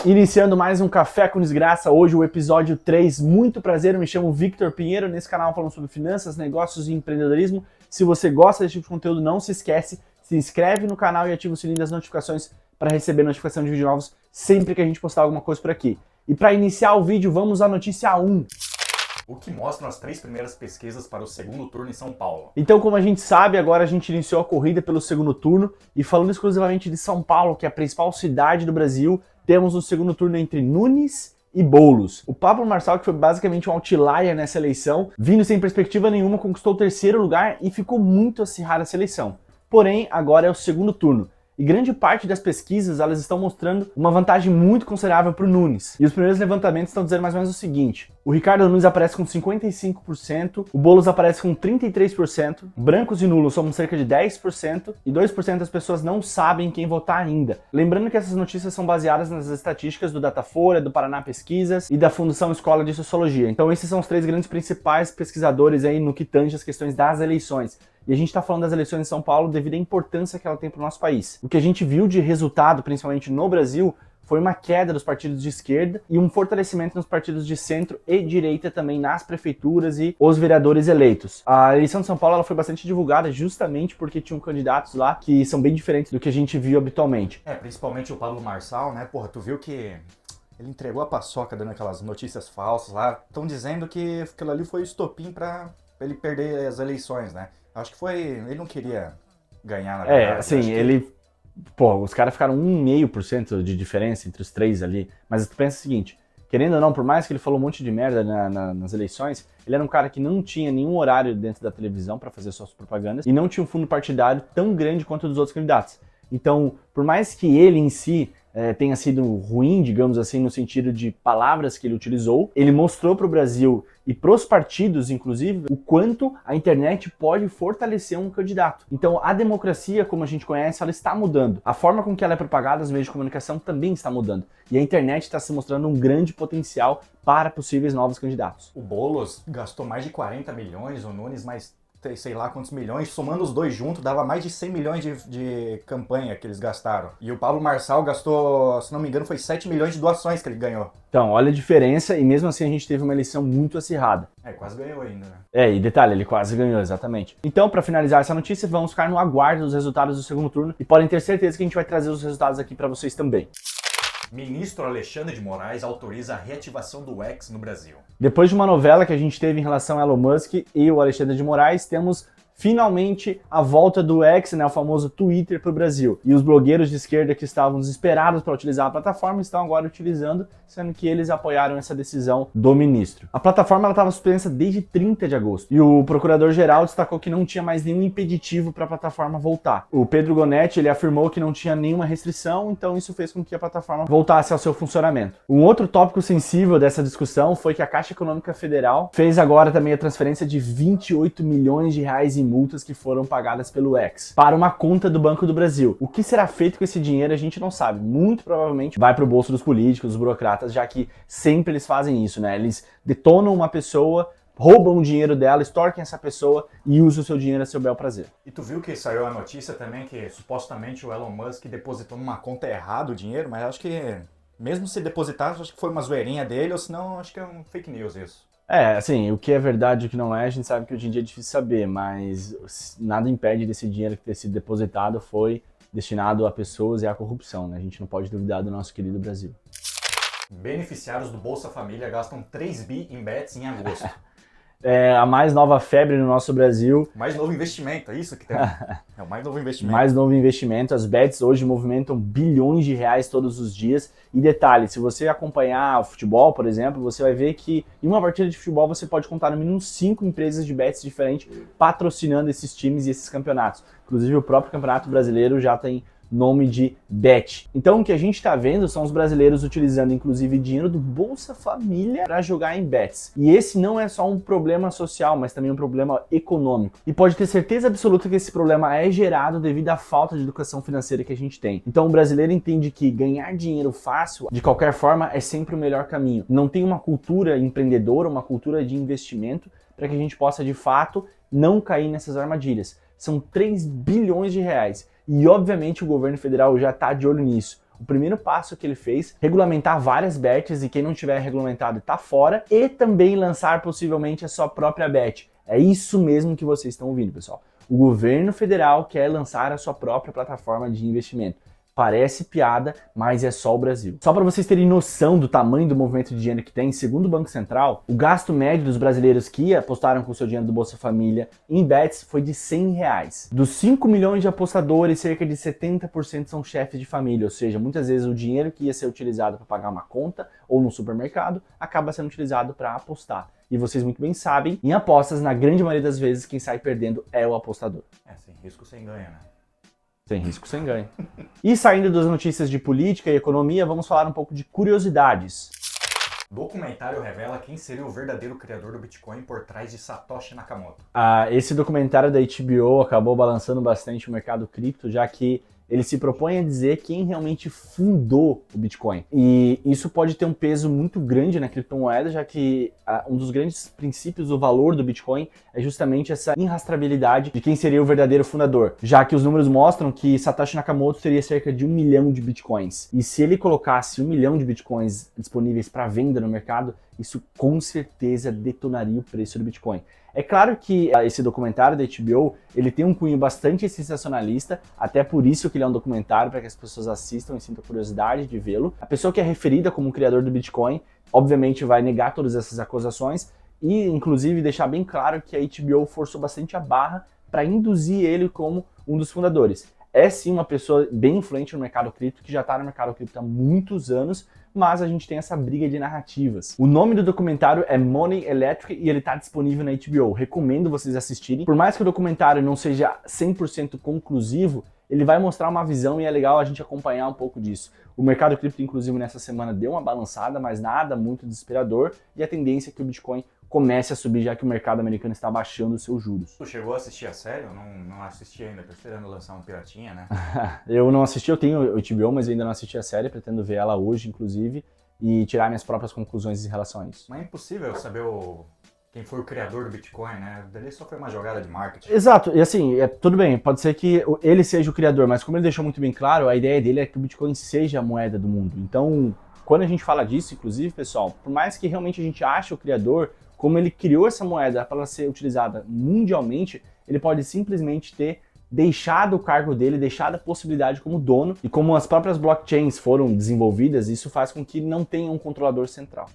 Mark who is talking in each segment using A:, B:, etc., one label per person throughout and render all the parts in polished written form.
A: Iniciando mais um Café com Desgraça, hoje o episódio 3. Muito prazer, eu me chamo Victor Pinheiro, nesse canal falando sobre finanças, negócios e empreendedorismo. Se você gosta desse tipo de conteúdo, não se esquece, se inscreve no canal e ativa o sininho das notificações para receber notificação de vídeos novos sempre que a gente postar alguma coisa por aqui. E para iniciar o vídeo, vamos à notícia 1.
B: O que mostram as 3 primeiras pesquisas para o segundo turno em São Paulo.
A: Então, como a gente sabe, agora a gente iniciou a corrida pelo segundo turno e falando exclusivamente de São Paulo, que é a principal cidade do Brasil, temos um segundo turno entre Nunes e Boulos. O Pablo Marçal, que foi basicamente um outlier nessa eleição, vindo sem perspectiva nenhuma, conquistou o terceiro lugar e ficou muito acirrada essa eleição. Porém, agora é o segundo turno. E grande parte das pesquisas, elas estão mostrando uma vantagem muito considerável para o Nunes. E os primeiros levantamentos estão dizendo mais ou menos o seguinte: o Ricardo Nunes aparece com 55%, o Boulos aparece com 33%, brancos e nulos somos cerca de 10%, e 2% das pessoas não sabem quem votar ainda. Lembrando que essas notícias são baseadas nas estatísticas do Datafolha, do Paraná Pesquisas e da Fundação Escola de Sociologia. Então esses são os 3 grandes principais pesquisadores aí no que tange as questões das eleições. E a gente está falando das eleições em São Paulo devido à importância que ela tem para o nosso país. O que a gente viu de resultado, principalmente no Brasil, foi uma queda dos partidos de esquerda e um fortalecimento nos partidos de centro e direita também nas prefeituras e os vereadores eleitos. A eleição de São Paulo ela foi bastante divulgada justamente porque tinham candidatos lá que são bem diferentes do que a gente viu habitualmente.
B: Principalmente o Pablo Marçal, né? Porra, tu viu que ele entregou a paçoca dando aquelas notícias falsas lá. Estão dizendo que aquilo ali foi o estopim para ele perder as eleições, né? Acho que foi... Ele não queria ganhar, na verdade.
A: Assim, ele... Pô, os caras ficaram 1,5% de diferença entre os 3 ali. Mas tu pensa o seguinte, querendo ou não, por mais que ele falou um monte de merda nas eleições, ele era um cara que não tinha nenhum horário dentro da televisão para fazer suas propagandas e não tinha um fundo partidário tão grande quanto o dos outros candidatos. Então, por mais que ele em si tenha sido ruim, digamos assim, no sentido de palavras que ele utilizou, ele mostrou para o Brasil e para os partidos, inclusive, o quanto a internet pode fortalecer um candidato. Então, a democracia, como a gente conhece, ela está mudando. A forma com que ela é propagada nos meios de comunicação também está mudando. E a internet está se mostrando um grande potencial para possíveis novos candidatos.
B: O Boulos gastou mais de 40 milhões, o Nunes mais sei lá quantos milhões, somando os dois juntos, dava mais de 100 milhões de campanha que eles gastaram. E o Pablo Marçal gastou, se não me engano, foi 7 milhões de doações que ele ganhou.
A: Então, olha a diferença, e mesmo assim a gente teve uma eleição muito acirrada.
B: Quase ganhou ainda, né?
A: E detalhe, ele quase ganhou, exatamente. Então, para finalizar essa notícia, vamos ficar no aguardo dos resultados do segundo turno, e podem ter certeza que a gente vai trazer os resultados aqui para vocês também.
B: Ministro Alexandre de Moraes autoriza a reativação do X no Brasil.
A: Depois de uma novela que a gente teve em relação a Elon Musk e o Alexandre de Moraes, temos finalmente a volta do X, né, o famoso Twitter, para o Brasil. E os blogueiros de esquerda que estavam desesperados para utilizar a plataforma estão agora utilizando, sendo que eles apoiaram essa decisão do ministro. A plataforma estava suspensa desde 30 de agosto e o procurador-geral destacou que não tinha mais nenhum impeditivo para a plataforma voltar. O Pedro Gonetti ele afirmou que não tinha nenhuma restrição, então isso fez com que a plataforma voltasse ao seu funcionamento. Um outro tópico sensível dessa discussão foi que a Caixa Econômica Federal fez agora também a transferência de 28 milhões de reais em multas que foram pagadas pelo X para uma conta do Banco do Brasil. O que será feito com esse dinheiro a gente não sabe. Muito provavelmente vai para o bolso dos políticos, dos burocratas, já que sempre eles fazem isso, né? Eles detonam uma pessoa, roubam o dinheiro dela, extorquem essa pessoa e usam o seu dinheiro a seu bel prazer.
B: E tu viu que saiu a notícia também que supostamente o Elon Musk depositou numa conta errada o dinheiro, mas acho que mesmo se depositar, acho que foi uma zoeirinha dele, ou senão acho que é um fake news isso.
A: Assim, o que é verdade e o que não é, a gente sabe que hoje em dia é difícil saber, mas nada impede desse dinheiro que ter sido depositado foi destinado a pessoas e à corrupção, né? A gente não pode duvidar do nosso querido Brasil.
B: Beneficiários do Bolsa Família gastam 3 bi em bets em agosto.
A: A mais nova febre no nosso Brasil.
B: Mais novo investimento, é isso que tem? É o mais novo investimento.
A: Mais novo investimento. As bets hoje movimentam bilhões de reais todos os dias. E detalhe, se você acompanhar o futebol, por exemplo, você vai ver que em uma partida de futebol você pode contar no mínimo 5 empresas de bets diferentes patrocinando esses times e esses campeonatos. Inclusive o próprio Campeonato Brasileiro já tem nome de bet. Então o que a gente está vendo são os brasileiros utilizando inclusive dinheiro do Bolsa Família para jogar em bets. E esse não é só um problema social, mas também um problema econômico. E pode ter certeza absoluta que esse problema é gerado devido à falta de educação financeira que a gente tem. Então o brasileiro entende que ganhar dinheiro fácil, de qualquer forma, é sempre o melhor caminho. Não tem uma cultura empreendedora, uma cultura de investimento para que a gente possa de fato não cair nessas armadilhas. São 3 bilhões de reais. E obviamente o governo federal já está de olho nisso. O primeiro passo que ele fez, regulamentar várias bets e quem não tiver regulamentado está fora, e também lançar possivelmente a sua própria bet. É isso mesmo que vocês estão ouvindo, pessoal. O governo federal quer lançar a sua própria plataforma de investimento. Parece piada, mas é só o Brasil. Só para vocês terem noção do tamanho do movimento de dinheiro que tem, segundo o Banco Central, o gasto médio dos brasileiros que apostaram com o seu dinheiro do Bolsa Família em bets foi de R$100. Dos 5 milhões de apostadores, cerca de 70% são chefes de família, ou seja, muitas vezes o dinheiro que ia ser utilizado para pagar uma conta ou no supermercado acaba sendo utilizado para apostar. E vocês muito bem sabem, em apostas, na grande maioria das vezes, quem sai perdendo é o apostador.
B: Sem risco, sem ganho, né?
A: Sem risco, sem ganho. E saindo das notícias de política e economia, vamos falar um pouco de curiosidades.
B: Documentário revela quem seria o verdadeiro criador do Bitcoin por trás de Satoshi Nakamoto.
A: Esse documentário da HBO acabou balançando bastante o mercado cripto, já que ele se propõe a dizer quem realmente fundou o Bitcoin. E isso pode ter um peso muito grande na criptomoeda, já que um dos grandes princípios do valor do Bitcoin é justamente essa irrastreabilidade de quem seria o verdadeiro fundador. Já que os números mostram que Satoshi Nakamoto teria cerca de 1 milhão de Bitcoins. E se ele colocasse 1 milhão de Bitcoins disponíveis para venda no mercado, isso com certeza detonaria o preço do Bitcoin. É claro que esse documentário da HBO, ele tem um cunho bastante sensacionalista, até por isso que ele é um documentário, para que as pessoas assistam e sintam curiosidade de vê-lo. A pessoa que é referida como criador do Bitcoin, obviamente vai negar todas essas acusações e, inclusive, deixar bem claro que a HBO forçou bastante a barra para induzir ele como um dos fundadores. É sim uma pessoa bem influente no mercado cripto, que já está no mercado cripto há muitos anos, mas a gente tem essa briga de narrativas. O nome do documentário é Money Electric e ele está disponível na HBO. Recomendo vocês assistirem. Por mais que o documentário não seja 100% conclusivo, ele vai mostrar uma visão e é legal a gente acompanhar um pouco disso. O mercado cripto, inclusive, nessa semana deu uma balançada, mas nada muito desesperador, e a tendência é que o Bitcoin comece a subir, já que o mercado americano está baixando os seus juros.
B: Tu chegou a assistir a série? Eu não assisti ainda, tô esperando lançar um piratinha, né?
A: Eu não assisti, eu tenho o HBO, mas eu ainda não assisti a série, pretendo ver ela hoje, inclusive, e tirar minhas próprias conclusões em relação a isso.
B: Mas é impossível saber quem foi o criador do Bitcoin, né? Dali só foi uma jogada de marketing.
A: Exato, e assim, tudo bem, pode ser que ele seja o criador, mas como ele deixou muito bem claro, a ideia dele é que o Bitcoin seja a moeda do mundo. Então, quando a gente fala disso, inclusive, pessoal, por mais que realmente a gente ache o criador, como ele criou essa moeda para ela ser utilizada mundialmente, ele pode simplesmente ter deixado o cargo dele, deixado a possibilidade como dono, e como as próprias blockchains foram desenvolvidas, isso faz com que não tenha um controlador central.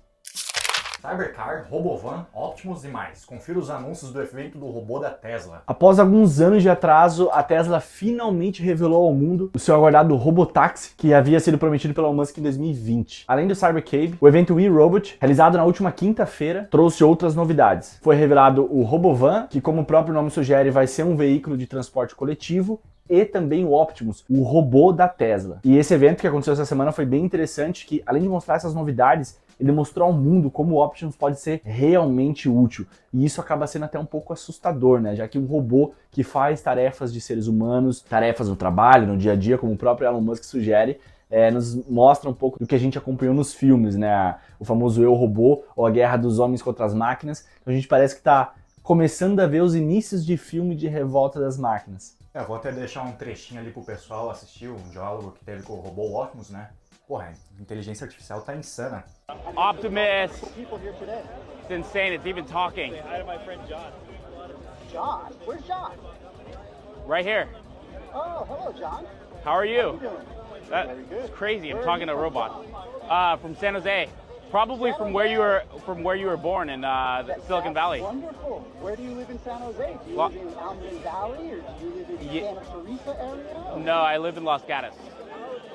B: Cybercar, Robovan, Optimus e mais. Confira os anúncios do evento do robô da Tesla.
A: Após alguns anos de atraso, a Tesla finalmente revelou ao mundo o seu aguardado Robotaxi, que havia sido prometido pela Elon Musk em 2020. Além do Cybercab, o evento WeRobot, realizado na última quinta-feira, trouxe outras novidades. Foi revelado o Robovan, que como o próprio nome sugere, vai ser um veículo de transporte coletivo, e também o Optimus, o robô da Tesla. E esse evento que aconteceu essa semana foi bem interessante, que além de mostrar essas novidades, ele mostrou ao mundo como o Optimus pode ser realmente útil. E isso acaba sendo até um pouco assustador, né? Já que um robô que faz tarefas de seres humanos, tarefas no trabalho, no dia a dia, como o próprio Elon Musk sugere, nos mostra um pouco do que a gente acompanhou nos filmes, né? O famoso Eu, Robô, ou a guerra dos homens contra as máquinas. Então a gente parece que está começando a ver os inícios de filme de revolta das máquinas.
B: Eu vou até deixar um trechinho ali pro pessoal assistir um diálogo que teve com o robô Optimus, né? Porra, a inteligência artificial tá insana.
C: Optimus. It's insane. It's even talking.
D: Hi to my friend John.
E: John? Where's John?
C: Right here.
E: Oh, hello, John.
C: How are you?
E: How you doing? Very good.
C: That's crazy. I'm
E: Where are
C: talking
E: you
C: to a
E: from,
C: robot.
E: John?
C: From San Jose. Probably from where you were born in Silicon Valley.
E: Wonderful. Where do you live in San Jose? Do you live in Almond Valley or do you live in Santa Teresa area?
C: No, I live in Los Gatos.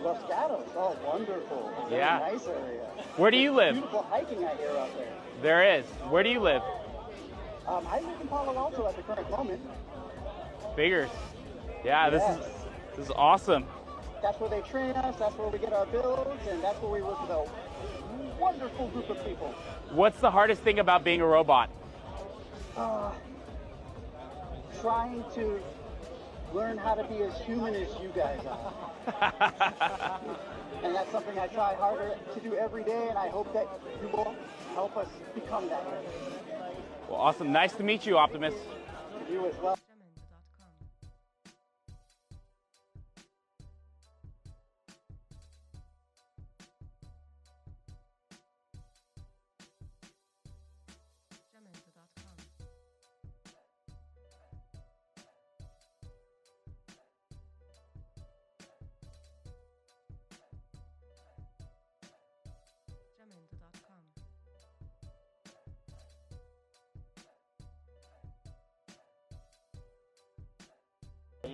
E: Los Gatos. Oh, wonderful. Very
C: Yeah.
E: nice area.
C: Where do you live?
E: Beautiful hiking I hear out there.
C: There is. Where do you live?
E: I live in Palo Alto at the current moment.
C: Biggers. Yeah, this is awesome.
E: That's where they train us, that's where we get our builds, and that's where we work with a wonderful group of people.
C: What's the hardest thing about being a robot?
E: Trying to learn how to be as human as you guys are. And that's something I try harder to do every day, and I hope that you will help us become that way.
C: Well, awesome. Nice to meet you, Optimus.
E: You as well.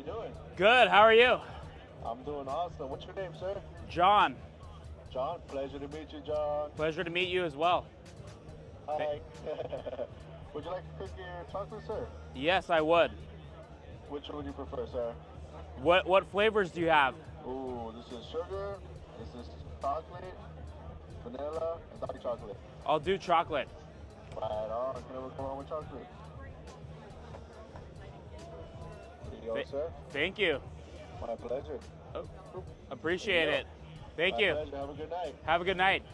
D: you doing?
C: Good. How are you?
D: I'm doing awesome. What's your name, sir?
C: John.
D: John. Pleasure to meet you, John.
C: Pleasure to meet you as well.
D: Hi. Would you like to pick your chocolate, sir?
C: Yes, I would.
D: Which one would you prefer, sir?
C: What flavors do you have?
D: Ooh, this is sugar. This is chocolate, vanilla, and dark chocolate.
C: I'll do chocolate.
D: Right on. Can never go wrong with chocolate. Here you go, sir.
C: Thank you.
D: My pleasure.
C: Appreciate it. Thank
D: My
C: you.
D: pleasure. Have a good night.
C: Have a good night.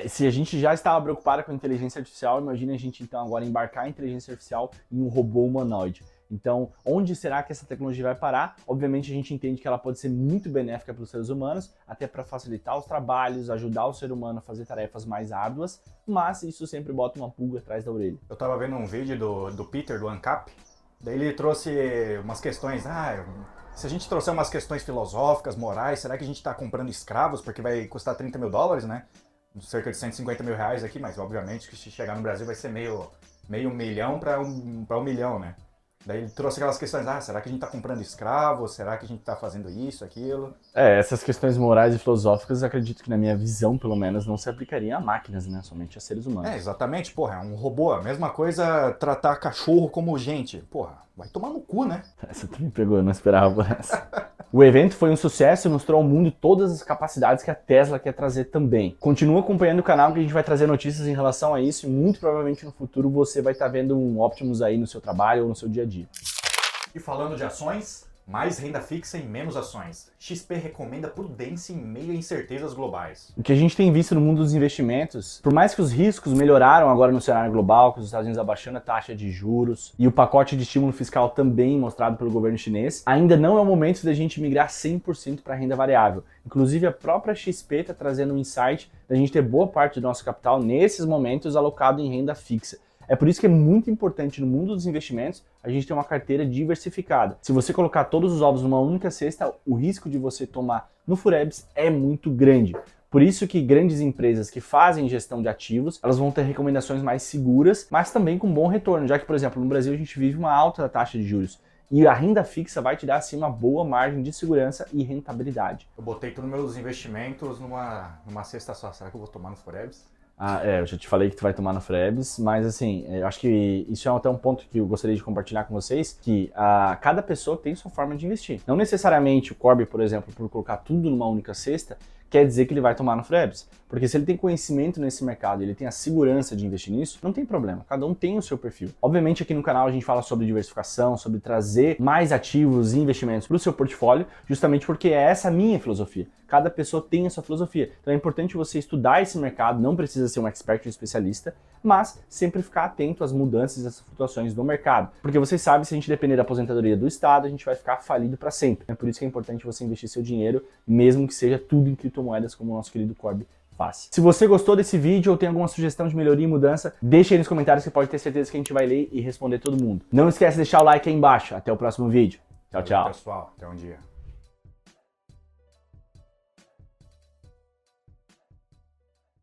A: Se a gente já estava preocupado com a inteligência artificial, imagine a gente então agora embarcar a inteligência artificial em um robô humanoide. Então, onde será que essa tecnologia vai parar? Obviamente a gente entende que ela pode ser muito benéfica para os seres humanos, até para facilitar os trabalhos, ajudar o ser humano a fazer tarefas mais árduas, mas isso sempre bota uma pulga atrás da orelha.
B: Eu tava vendo um vídeo do Peter, do ANCAP, daí ele trouxe umas questões, se a gente trouxer umas questões filosóficas, morais, será que a gente tá comprando escravos porque vai custar 30 mil dólares, né? Cerca de 150 mil reais aqui, mas obviamente que se chegar no Brasil vai ser meio milhão para um milhão, né? Daí ele trouxe aquelas questões, será que a gente tá comprando escravos? Será que a gente tá fazendo isso, aquilo?
A: Essas questões morais e filosóficas, acredito que na minha visão, pelo menos, não se aplicariam a máquinas, né? Somente a seres humanos.
B: Exatamente, porra, é um robô. A mesma coisa tratar cachorro como gente. Porra, vai tomar no cu, né?
A: Essa tu me pegou, eu não esperava por essa. O evento foi um sucesso e mostrou ao mundo todas as capacidades que a Tesla quer trazer também. Continua acompanhando o canal que a gente vai trazer notícias em relação a isso e muito provavelmente no futuro você vai estar vendo um Optimus aí no seu trabalho ou no seu dia a dia.
B: E falando de ações, mais renda fixa e menos ações. XP recomenda prudência em meio a incertezas globais.
A: O que a gente tem visto no mundo dos investimentos, por mais que os riscos melhoraram agora no cenário global, com os Estados Unidos abaixando a taxa de juros e o pacote de estímulo fiscal também mostrado pelo governo chinês, ainda não é o momento da gente migrar 100% para a renda variável. Inclusive a própria XP está trazendo um insight da gente ter boa parte do nosso capital nesses momentos alocado em renda fixa. É por isso que é muito importante no mundo dos investimentos a gente ter uma carteira diversificada. Se você colocar todos os ovos numa única cesta, o risco de você tomar no Furebs é muito grande. Por isso que grandes empresas que fazem gestão de ativos, elas vão ter recomendações mais seguras, mas também com bom retorno, já que, por exemplo, no Brasil a gente vive uma alta taxa de juros. E a renda fixa vai te dar, assim, uma boa margem de segurança e rentabilidade.
B: Eu botei todos os meus investimentos numa cesta só. Será que eu vou tomar no Furebs?
A: Eu já te falei que tu vai tomar no Furebs, mas assim, eu acho que isso é até um ponto que eu gostaria de compartilhar com vocês, que cada pessoa tem sua forma de investir. Não necessariamente o Corby, por exemplo, por colocar tudo numa única cesta, quer dizer que ele vai tomar no Furebs. Porque se ele tem conhecimento nesse mercado, ele tem a segurança de investir nisso, não tem problema, cada um tem o seu perfil. Obviamente aqui no canal a gente fala sobre diversificação, sobre trazer mais ativos e investimentos para o seu portfólio, justamente porque é essa a minha filosofia. Cada pessoa tem a sua filosofia. Então é importante você estudar esse mercado, não precisa ser um expert ou especialista, mas sempre ficar atento às mudanças e às flutuações do mercado. Porque vocês sabem, se a gente depender da aposentadoria do Estado, a gente vai ficar falido para sempre. É por isso que é importante você investir seu dinheiro, mesmo que seja tudo em criptomoedas, como o nosso querido Corby faz. Se você gostou desse vídeo ou tem alguma sugestão de melhoria e mudança, deixa aí nos comentários que pode ter certeza que a gente vai ler e responder todo mundo. Não esquece de deixar o like aí embaixo. Até o próximo vídeo. Tchau, tchau.
B: Pessoal, até um dia.